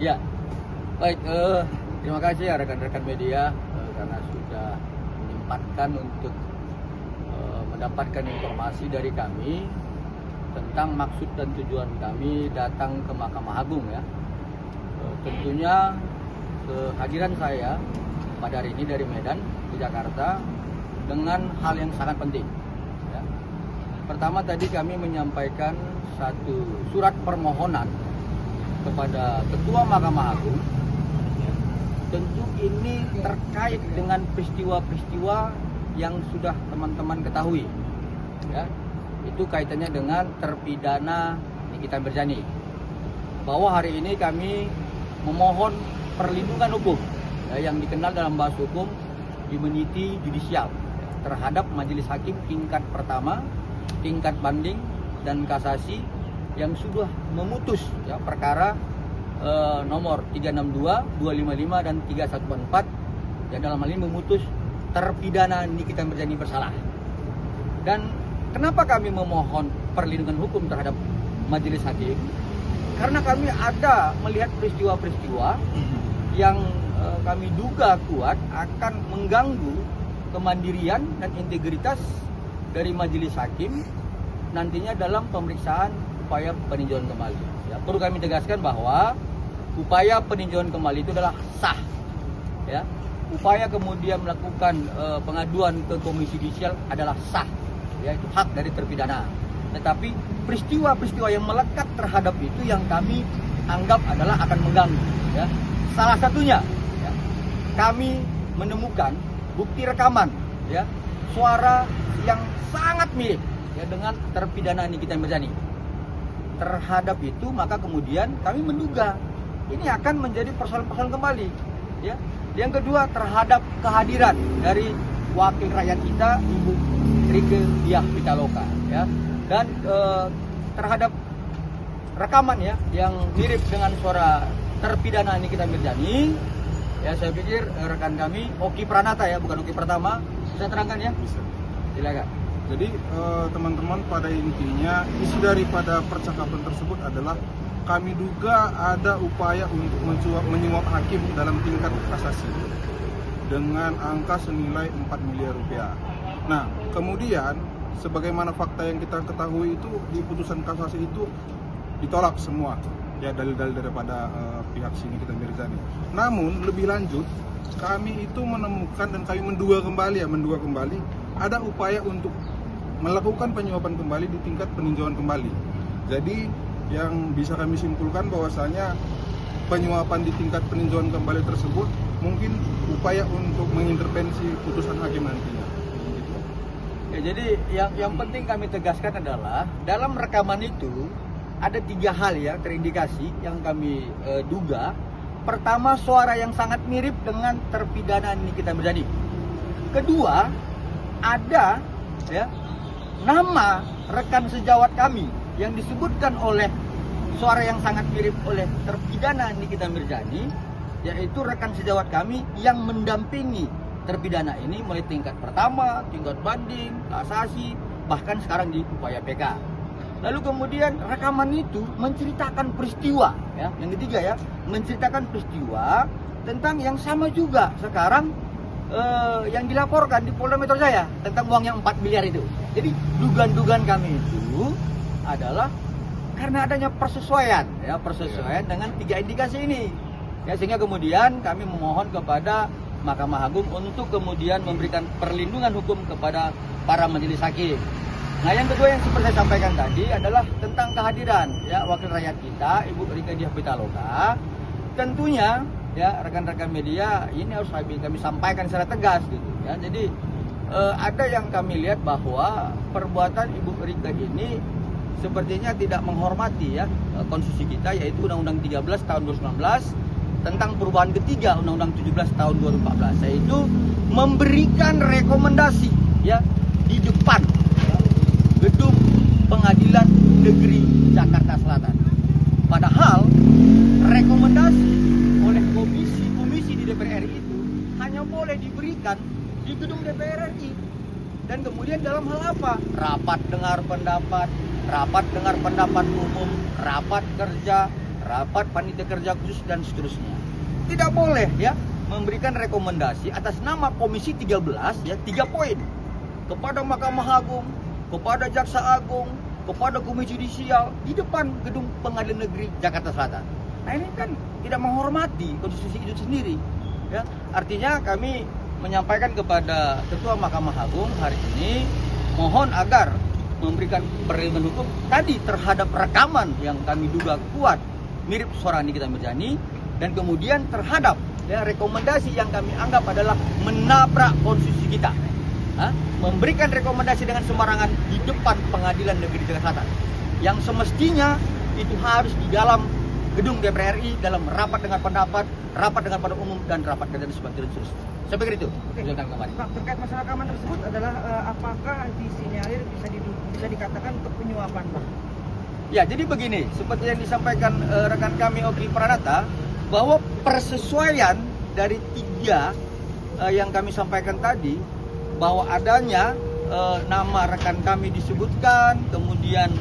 Ya, baik. Terima kasih ya rekan-rekan media karena sudah menyempatkan untuk mendapatkan informasi dari kami tentang maksud dan tujuan kami datang ke Mahkamah Agung ya. Tentunya kehadiran saya pada hari ini dari Medan di Jakarta dengan hal yang sangat penting. Ya. Pertama tadi kami menyampaikan satu surat permohonan kepada Ketua Mahkamah Agung. Tentu ini terkait dengan peristiwa-peristiwa yang sudah teman-teman ketahui. Ya. Itu kaitannya dengan terpidana Nikita Mirzani. Bahwa hari ini kami memohon perlindungan hukum ya, yang dikenal dalam bahasa hukum immunity judicial terhadap majelis hakim tingkat pertama, tingkat banding dan kasasi yang sudah memutus ya, perkara nomor 362, 255 dan 3144 yang dalam hal ini memutus terpidana Nikita Mirzani bersalah. Dan kenapa kami memohon perlindungan hukum terhadap majelis hakim? Karena kami ada melihat peristiwa-peristiwa yang kami duga kuat akan mengganggu kemandirian dan integritas dari majelis hakim nantinya dalam pemeriksaan upaya peninjauan kembali. Ya, perlu kami tegaskan bahwa upaya peninjauan kembali itu adalah sah. Ya, upaya kemudian melakukan pengaduan ke Komisi Judisial adalah sah. Ya, itu hak dari terpidana. Tetapi peristiwa-peristiwa yang melekat terhadap itu yang kami anggap adalah akan mengganggu. Ya. Salah satunya, ya, kami menemukan bukti rekaman, ya, suara yang sangat mirip ya, dengan terpidana Nikita Mirzani. Terhadap itu maka kemudian kami menduga ini akan menjadi persoalan-persoalan kembali. Ya. Yang kedua terhadap kehadiran dari wakil rakyat kita Ibu Rieke Diah Pitaloka. Ya. Dan terhadap rekaman ya yang mirip dengan suara terpidana Nikita Mirzani, ya saya pikir rekan kami Oki Pranata ya, bukan Oki Pertama, bisa terangkan ya? Bisa. Silakan. Jadi teman-teman, pada intinya isi daripada percakapan tersebut adalah kami duga ada upaya untuk menyuap hakim dalam tingkat kasasi dengan angka senilai 4 miliar rupiah. Nah, kemudian sebagaimana fakta yang kita ketahui itu di putusan kasasi itu ditolak semua ya dalil-dalil daripada pihak sini Nikita Mirzani. Namun lebih lanjut kami itu menemukan dan kami menduga kembali ada upaya untuk melakukan penyuapan kembali di tingkat peninjauan kembali. Jadi yang bisa kami simpulkan bahwasanya penyuapan di tingkat peninjauan kembali tersebut mungkin upaya untuk mengintervensi putusan hakim nantinya. Ya, jadi yang penting kami tegaskan adalah dalam rekaman itu ada 3 hal ya terindikasi yang kami duga. Pertama, suara yang sangat mirip dengan terpidana Nikita Mirzani. Kedua, ada ya nama rekan sejawat kami yang disebutkan oleh suara yang sangat mirip oleh terpidana Nikita Mirzani, yaitu rekan sejawat kami yang mendampingi terpidana ini mulai tingkat pertama, tingkat banding, kasasi, bahkan sekarang di upaya PK. Lalu kemudian rekaman itu menceritakan peristiwa, ya, yang ketiga ya, menceritakan peristiwa tentang yang sama juga sekarang yang dilaporkan di Polda Metro Jaya tentang uang yang 4 miliar itu. Jadi dugaan-dugaan kami itu adalah karena adanya persesuaian, ya, persesuaian dengan 3 indikasi ini. Ya, sehingga kemudian kami memohon kepada Mahkamah Agung untuk kemudian memberikan perlindungan hukum kepada para majelis hakim. Nah, yang kedua yang seperti saya sampaikan tadi adalah tentang kehadiran ya wakil rakyat kita Ibu Rieke Diah Pitaloka. Tentunya ya rekan-rekan media ini harus kami sampaikan secara tegas gitu ya. Jadi ada yang kami lihat bahwa perbuatan Ibu Rieke ini sepertinya tidak menghormati ya konstitusi kita, yaitu Undang-Undang 13 tahun 2019 tentang perubahan ketiga Undang-Undang 17 tahun 2014, yaitu memberikan rekomendasi ya di depan ya, gedung Pengadilan Negeri Jakarta Selatan. Padahal rekomendasi oleh komisi di DPR RI itu hanya boleh diberikan di gedung DPR RI. Dan kemudian dalam hal apa? Rapat dengar pendapat umum, rapat kerja, rapat panitia kerja khusus dan seterusnya. Tidak boleh ya memberikan rekomendasi atas nama Komisi 13 ya 3 poin kepada Mahkamah Agung, kepada Jaksa Agung, kepada Komisi Yudisial di depan gedung Pengadilan Negeri Jakarta Selatan. Nah ini kan tidak menghormati konstitusi itu sendiri. Ya, artinya kami menyampaikan kepada Ketua Mahkamah Agung hari ini mohon agar memberikan perlindungan hukum tadi terhadap rekaman yang kami duga kuat mirip suara Nikita Mirzani, dan kemudian terhadap ya, rekomendasi yang kami anggap adalah menabrak konstitusi kita. Memberikan rekomendasi dengan sembarangan di depan Pengadilan Negeri Jakarta Selatan yang semestinya itu harus di dalam gedung DPR RI dalam rapat dengan pendapat, rapat dengan pada umum, dan rapat dengan sebagainya. Saya pikir itu. Pak, terkait masalah rekaman tersebut adalah apakah disinyalir bisa dikatakan untuk penyuapan, Pak? Ya, jadi begini, seperti yang disampaikan rekan kami Oki Pranata, bahwa persesuaian dari 3 yang kami sampaikan tadi, bahwa adanya nama rekan kami disebutkan, kemudian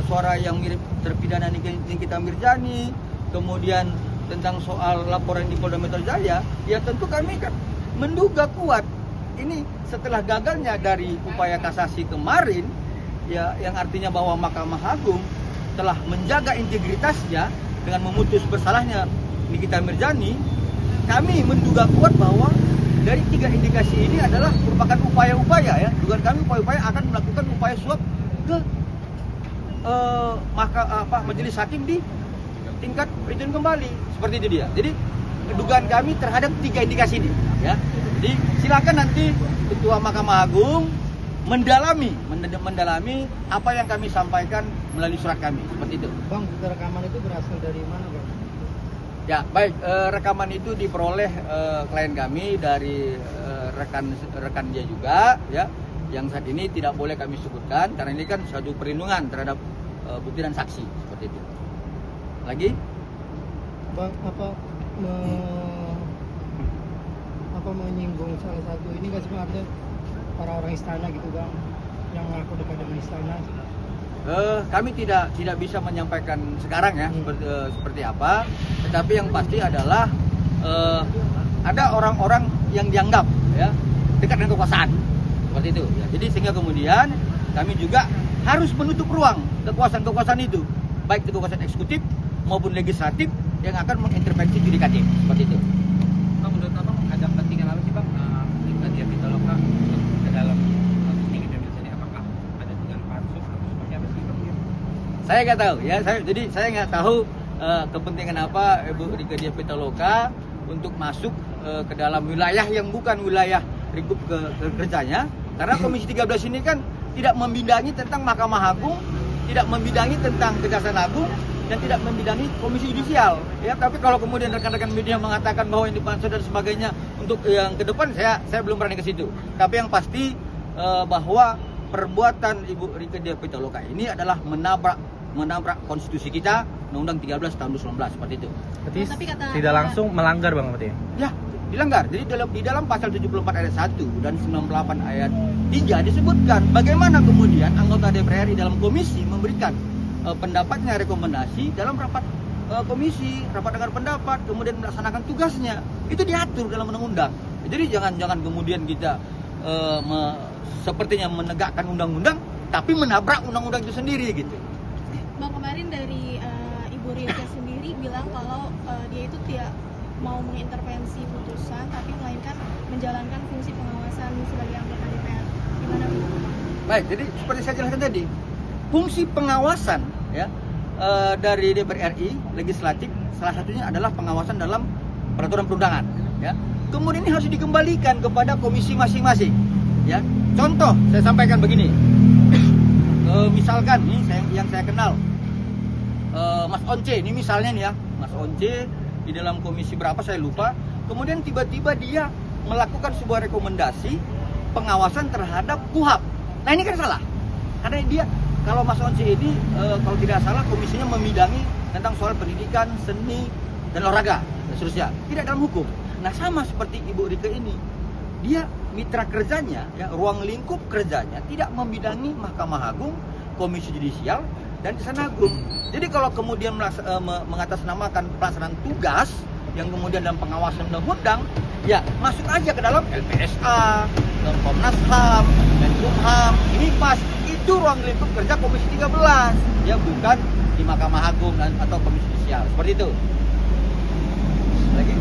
suara yang mirip terpidana Nikita Mirzani, kemudian tentang soal laporan di Polda Metro Jaya, ya tentu kami kan menduga kuat ini setelah gagalnya dari upaya kasasi kemarin, ya yang artinya bahwa Mahkamah Agung telah menjaga integritasnya dengan memutus bersalahnya Nikita Mirzani. Kami menduga kuat bahwa dari 3 indikasi ini adalah merupakan upaya-upaya ya, dugaan kami upaya-upaya akan melakukan upaya suap ke majelis hakim di tingkat penuntutan kembali, seperti itu dia. Jadi dugaan kami terhadap 3 indikasi ini ya. Jadi silakan nanti Ketua Mahkamah Agung mendalami apa yang kami sampaikan melalui surat kami, seperti itu. Bang, rekaman itu berasal dari mana, Bang? Ya, baik, rekaman itu diperoleh klien kami dari rekan dia juga ya, yang saat ini tidak boleh kami sebutkan karena ini kan suatu perlindungan terhadap bukti dan saksi, seperti itu. Lagi? Bang, menyinggung salah satu ini nggak sebenarnya para orang istana gitu, Bang, yang mengaku dekat dengan istana? Kami tidak bisa menyampaikan sekarang ya seperti apa, tetapi yang pasti adalah ada orang-orang yang dianggap ya dekat dengan kekuasaan, seperti itu ya. Jadi sehingga kemudian kami juga harus menutup ruang kekuasaan itu, baik itu kekuasaan eksekutif maupun legislatif yang akan mengintervensi yudikatif, seperti itu. Bang, menurut Abang ada kepentingan apa sih, Bang, Nikita Pitaloka ke dalam Nikita Mirzani? Apakah ada dengan pansus atau seperti apa sih, Bang? Saya nggak tahu ya, saya nggak tahu kepentingan apa Ibu Nikita Pitaloka untuk masuk ke dalam wilayah yang bukan wilayah lingkup kerjanya, karena Komisi 13 ini kan tidak membidangi tentang Mahkamah Agung, tidak membidangi tentang Kejaksaan Agung, dan tidak membidangi Komisi Yudisial ya. Tapi kalau kemudian rekan-rekan media mengatakan bahwa ini pansus dan sebagainya untuk yang ke depan, saya belum berani ke situ. Tapi yang pasti bahwa perbuatan Ibu Nikita Pitaloka ini adalah menabrak konstitusi kita, Undang-Undang 13 tahun 2019, seperti itu. Berarti tidak langsung melanggar, Bang, berarti? Ya, dilanggar. Jadi di dalam pasal 74 ayat 1 dan 98 ayat 3 disebutkan bagaimana kemudian anggota DPR RI dalam komisi memberikan pendapatnya, rekomendasi dalam rapat komisi, rapat dengar pendapat, kemudian melaksanakan tugasnya. Itu diatur dalam undang-undang. Jadi jangan kemudian kita sepertinya menegakkan undang-undang tapi menabrak undang-undang itu sendiri gitu. Bang, kemarin dari Ibu Rika sendiri bilang kalau dia itu tidak mau mengintervensi putusan tapi melainkan menjalankan fungsi pengawasan sebagai anggota DPR. Gimana, Bu? Baik, jadi seperti saya jelaskan tadi, fungsi pengawasan ya dari DPR RI legislatif salah satunya adalah pengawasan dalam peraturan perundangan ya. Kemudian ini harus dikembalikan kepada komisi masing-masing ya. Contoh saya sampaikan begini. Misalkan nih yang saya kenal Mas Once ini misalnya nih ya, Mas Once di dalam komisi berapa saya lupa, kemudian tiba-tiba dia melakukan sebuah rekomendasi pengawasan terhadap KUHAP. Nah ini kan salah, karena dia, kalau Mas Once ini kalau tidak salah komisinya membidangi tentang soal pendidikan, seni, dan olahraga dan seterusnya, tidak dalam hukum. Nah sama seperti Ibu Rika ini, dia mitra kerjanya ya, ruang lingkup kerjanya tidak membidangi Mahkamah Agung, Komisi Yudisial, dan Kejaksaan Agung. Jadi kalau kemudian mengatasnamakan pelaksanaan tugas yang kemudian dalam pengawasan undang-undang, ya masuk aja ke dalam LPSA, ke Komnas HAM, Menkumham, ini pas itu ruang lingkup kerja Komisi 13, ya bukan di Mahkamah Agung atau Komisi Judisial seperti itu. Lagi?